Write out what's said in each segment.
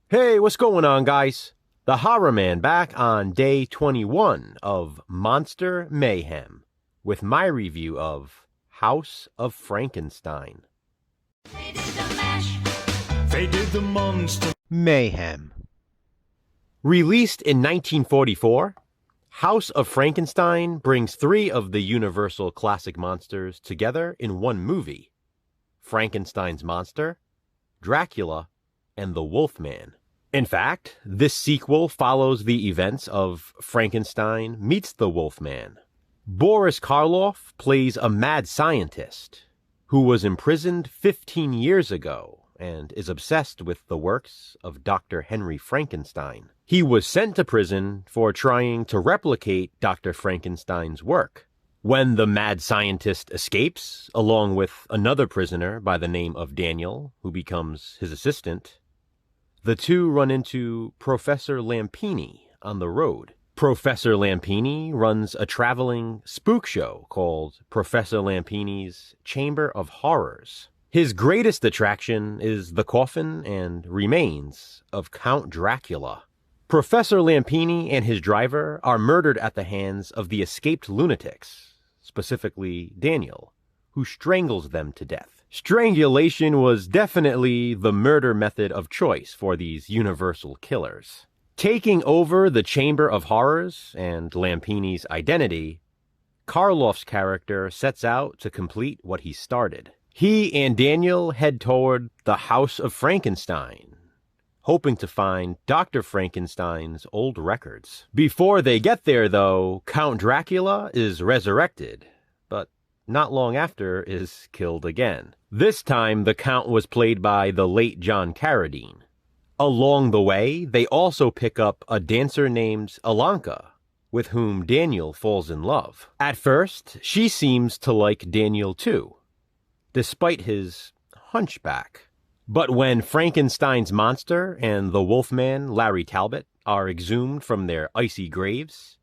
Hey, what's going on, guys? The Horror Man back on day 21 of Monster Mayhem with my review of House of Frankenstein. They did the mash. They did the monster. Mayhem. Released in 1944, House of Frankenstein brings three of the Universal classic monsters together in one movie: Frankenstein's monster, Dracula, and the Wolfman. In fact, this sequel follows the events of Frankenstein meets the Wolfman. Boris Karloff plays a mad scientist who was imprisoned 15 years ago and is obsessed with the works of Dr. Henry Frankenstein. He was sent to prison for trying to replicate Dr. Frankenstein's work. When the mad scientist escapes, along with another prisoner by the name of Daniel, who becomes his assistant, the two run into Professor Lampini on the road. Professor Lampini runs a traveling spook show called Professor Lampini's Chamber of Horrors. His greatest attraction is the coffin and remains of Count Dracula. Professor Lampini and his driver are murdered at the hands of the escaped lunatics, specifically Daniel, who strangles them to death. Strangulation was definitely the murder method of choice for these universal killers. Taking over the Chamber of Horrors and Lampini's identity, Karloff's character sets out to complete what he started. He and Daniel head toward the House of Frankenstein, hoping to find Dr. Frankenstein's old records. Before they get there, though, Count Dracula is resurrected, but not long after is killed again. This time, the Count was played by the late John Carradine. Along the way, they also pick up a dancer named Ilanka, with whom Daniel falls in love. At first, she seems to like Daniel too, despite his hunchback. But when Frankenstein's monster and the Wolfman, Larry Talbot, are exhumed from their icy graves,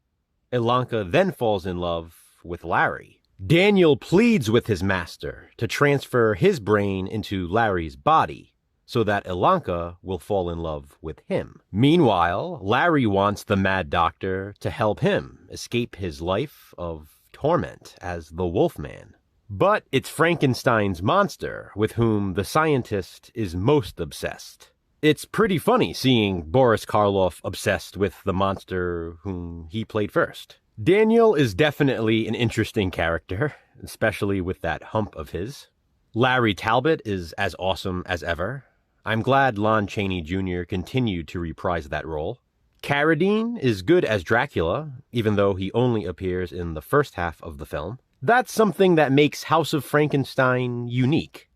Ilanka then falls in love with Larry. Daniel pleads with his master to transfer his brain into Larry's body so that Ilanka will fall in love with him. Meanwhile, Larry wants the Mad Doctor to help him escape his life of torment as the Wolfman. But it's Frankenstein's monster with whom the scientist is most obsessed. It's pretty funny seeing Boris Karloff obsessed with the monster whom he played first. Daniel is definitely an interesting character, especially with that hump of his. Larry Talbot is as awesome as ever. I'm glad Lon Chaney Jr. continued to reprise that role. Carradine is good as Dracula, even though he only appears in the first half of the film. That's something that makes House of Frankenstein unique.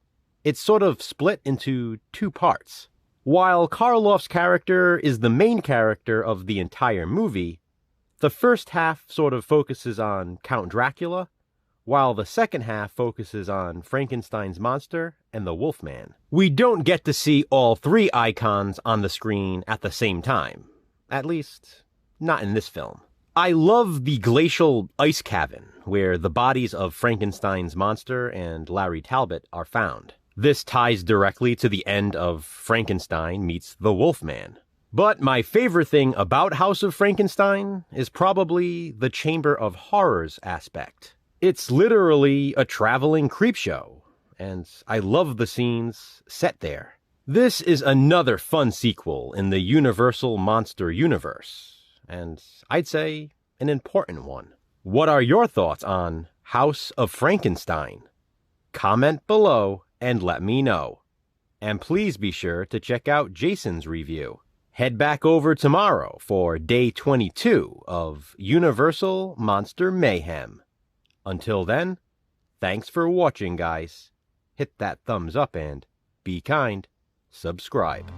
It's sort of split into two parts. While Karloff's character is the main character of the entire movie, the first half sort of focuses on Count Dracula, while the second half focuses on Frankenstein's monster and the Wolfman. We don't get to see all three icons on the screen at the same time. At least, not in this film. I love the glacial ice cavern where the bodies of Frankenstein's monster and Larry Talbot are found. This ties directly to the end of Frankenstein meets the Wolfman. But my favorite thing about House of Frankenstein is probably the Chamber of Horrors aspect. It's literally a traveling creepshow, and I love the scenes set there. This is another fun sequel in the Universal Monster Universe, and I'd say an important one. What are your thoughts on House of Frankenstein? Comment below and let me know. And please be sure to check out Jason's review. Head back over tomorrow for day 22 of Universal Monster Mayhem. Until then, thanks for watching, guys. Hit that thumbs up and, be kind, subscribe.